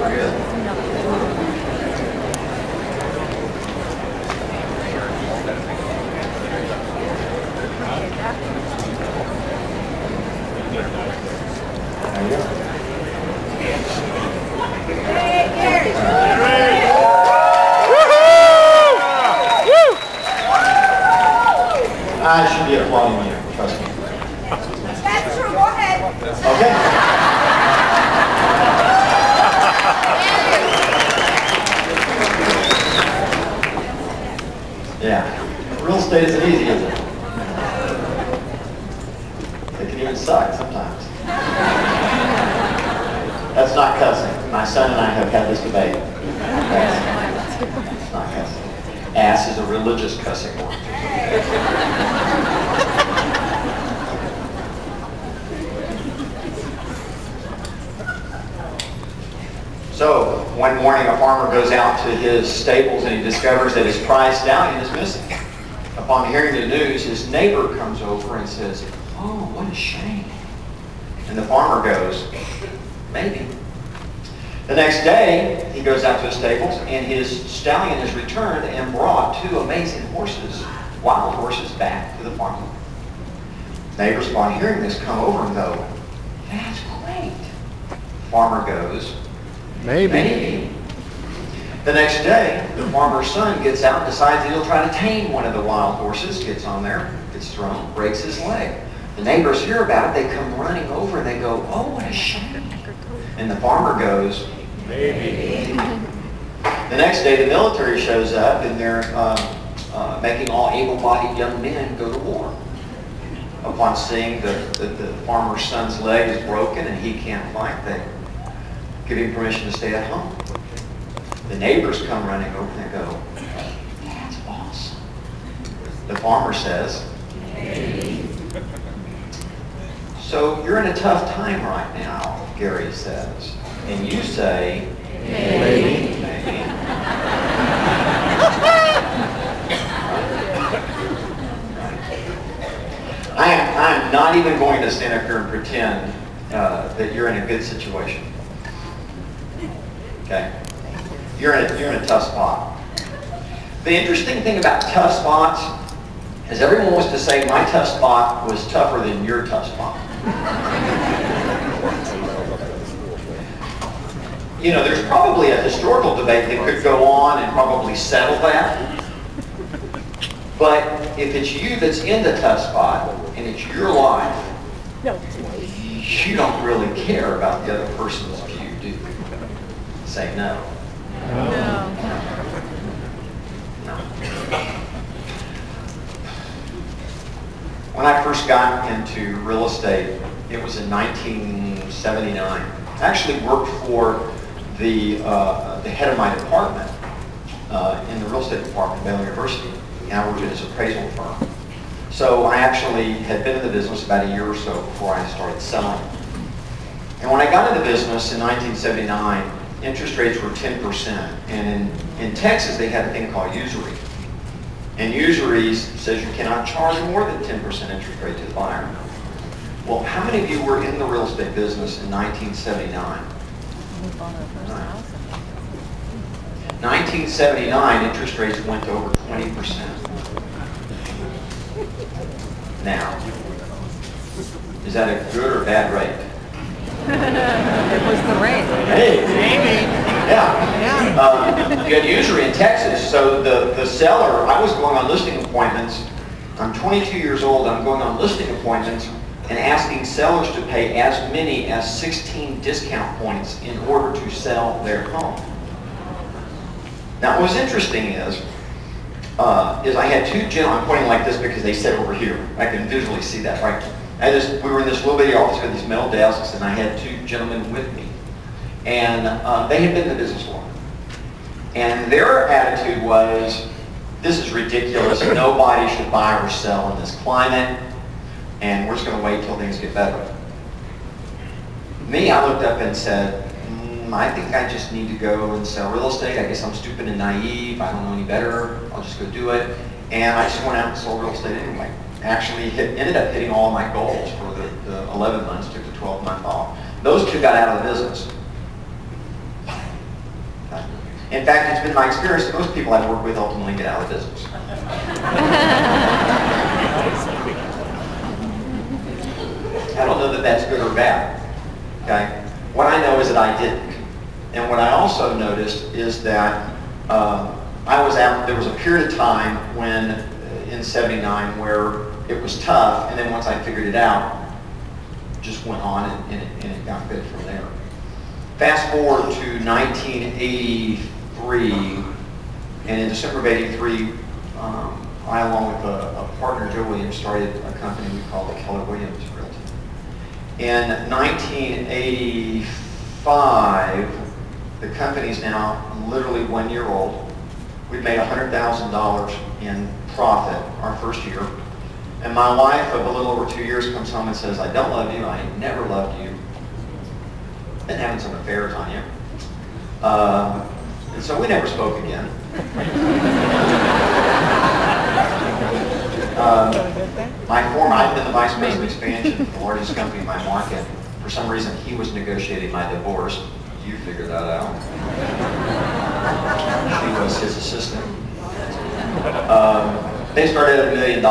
We're good. There you go. I should be applauding you, trust me. That's true, go ahead. Okay. Yeah. Real estate isn't easy, is it? It can even suck sometimes. That's not cussing. My son and I have had this debate. That's not cussing. Ass is a religious cussing word. So, one morning a farmer goes out to his stables and he discovers that his prized stallion is missing. Upon hearing the news, his neighbor comes over and says, "Oh, what a shame." And the farmer goes, "Maybe." The next day, he goes out to his stables and his stallion is returned and brought two amazing horses, wild horses, back to the farm. Neighbors, upon hearing this, come over and go, "That's great." Farmer goes, Maybe. The next day, the farmer's son gets out and decides he'll try to tame one of the wild horses, gets on there, gets thrown, breaks his leg. The neighbors hear about it, they come running over and they go, "Oh, what a shame." And the farmer goes, "Maybe." The next day, the military shows up and they're making all able-bodied young men go to war. Upon seeing that the farmer's son's leg is broken and he can't fight, they give him permission to stay at home. The neighbors come running over and they go, "That's awesome." The farmer says, "Maybe." "So you're in a tough time right now," Gary says. And you say, "Maybe." Maybe. I'm not even going to stand up here and pretend that you're in a good situation. Okay? You're in a tough spot. The interesting thing about tough spots is everyone wants to say my tough spot was tougher than your tough spot. You know, there's probably a historical debate that could go on and probably settle that. But if it's you that's in the tough spot and it's your life, you don't really care about the other person's view, do you? Say no. No. When I first got into real estate, it was in 1979. I actually worked for the head of my department in the real estate department at Baylor University, and I worked at his appraisal firm. So I actually had been in the business about a year or so before I started selling. And when I got into business in 1979, interest rates were 10%. And in Texas, they had a thing called usury. And usury says you cannot charge more than 10% interest rate to the buyer. Well, how many of you were in the real estate business in 1979? 1979, interest rates went to over 20%. Now, is that a good or bad rate? It was the rate. Hey, maybe. Yeah. You had usury in Texas, so the seller, I was going on listing appointments. I'm 22 years old, I'm going on listing appointments and asking sellers to pay as many as 16 discount points in order to sell their home. Now, what's interesting is I had two gentlemen, I'm pointing like this because they sit over here. I can visually see that, right? We were in this little bitty office with these metal desks, and I had two gentlemen with me. And they had been in the business long. And their attitude was, this is ridiculous, nobody should buy or sell in this climate, and we're just going to wait till things get better. Me, I looked up and said, I think I just need to go and sell real estate. I guess I'm stupid and naive. I don't know any better. I'll just go do it. And I just went out and sold real estate anyway. Actually ended up hitting all my goals for the 11 months, took the 12th month off. Those two got out of the business. In fact, it's been my experience that most people I work with ultimately get out of business. I don't know that that's good or bad. Okay? What I know is that I didn't. And what I also noticed is that there was a period of time when, in '79, where it was tough, and then once I figured it out, just went on and it got good from there. Fast forward to 1983, and in December of '83, I, along with a partner, Joe Williams, started a company we called the Keller Williams Realty. In 1985, the company's now literally 1 year old. We've made $100,000 in profit our first year. And my wife of a little over 2 years comes home and says, I don't love you, I never loved you. Been having some affairs on you. And so we never spoke again. I've been the vice president of expansion for the largest company in my market. For some reason, he was negotiating my divorce. You figured that out. She was his assistant. They started at $1 million.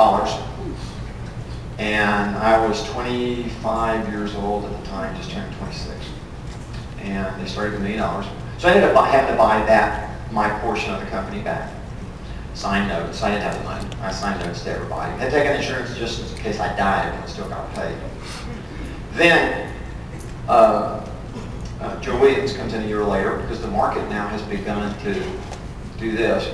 And I was 25 years old at the time, just turned 26. And they started at $1 million. So I ended up having to buy my portion of the company back. Signed notes. I didn't have the money. I signed notes to everybody. Had taken insurance just in case I died and still got paid. Then Joe Williams comes in a year later because the market now has begun to do this.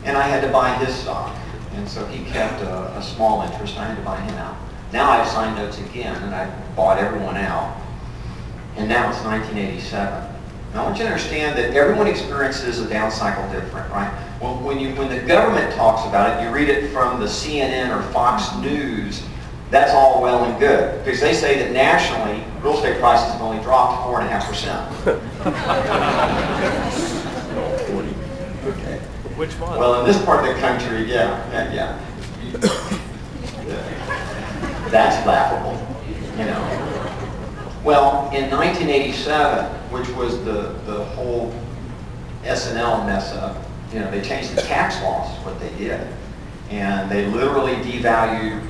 And I had to buy his stock. And so he kept a small interest. I had to buy him out. Now I've signed notes again and I bought everyone out. And now it's 1987. Now I want you to understand that everyone experiences a down cycle different, right? Well, when the government talks about it, you read it from the CNN or Fox News, that's all well and good. Because they say that nationally, real estate prices have only dropped 4.5%. Okay. Which one? Well, in this part of the country, yeah. That's laughable, you know. Well, in 1987, which was the whole S&L mess up, you know, they changed the tax laws, is what they did. And they literally devalued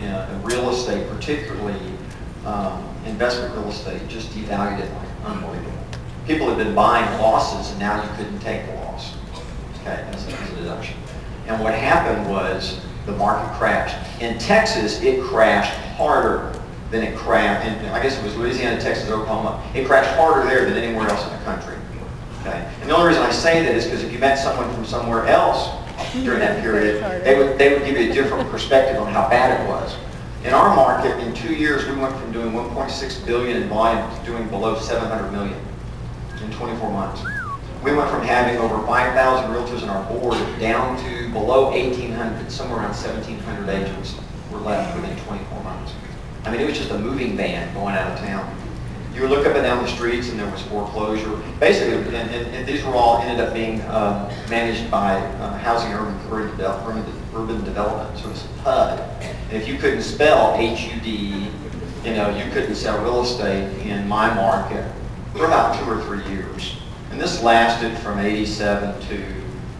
real estate, particularly investment real estate, just devalued it like unbelievable. People had been buying losses and now you couldn't take the loss. Okay, as a deduction. And what happened was the market crashed. In Texas, it crashed harder than it crashed, and I guess it was Louisiana, Texas, Oklahoma. It crashed harder there than anywhere else in the country. Okay? And the only reason I say that is because if you met someone from somewhere else during that period, they would give you a different perspective on how bad it was. In our market, in 2 years, we went from doing 1.6 billion in volume to doing below 700 million in 24 months. We went from having over 5,000 realtors on our board down to below 1,800, somewhere around 1,700 agents were left within 24 months. I mean, it was just a moving van going out of town. You would look up and down the streets and there was foreclosure. Basically, and these were all ended up being managed by Housing Urban Development, so it's HUD. And if you couldn't spell H-U-D, you know, you couldn't sell real estate in my market for about 2 or 3 years. And this lasted from '87 to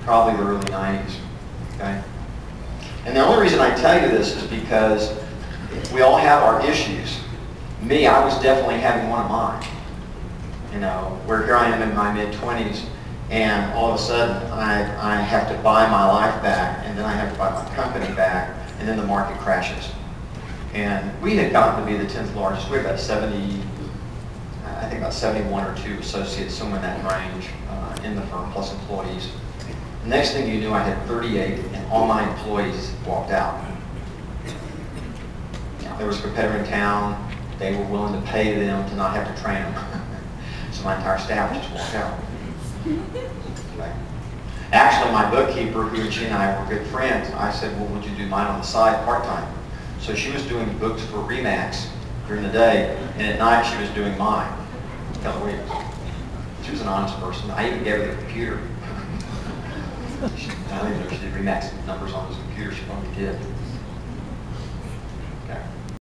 probably the early '90s, okay? And the only reason I tell you this is because we all have our issues. Me, I was definitely having one of mine. You know, where here I am in my mid-20s, and all of a sudden I have to buy my life back, and then I have to buy my company back, and then the market crashes. And we had gotten to be the 10th largest. We had about 70, I think about 71 or 2 associates, somewhere in that range in the firm, plus employees. The next thing you knew, I had 38, and all my employees walked out. There was a competitor in town. They were willing to pay them to not have to train them. So my entire staff just walked out. Okay. Actually, my bookkeeper, who she and I were good friends, I said, well, would you do mine on the side part-time? So she was doing books for Remax during the day, and at night she was doing mine. Keller Williams. She was an honest person. I even gave her the computer. I don't even know if she did Remax numbers on his computer. She probably did.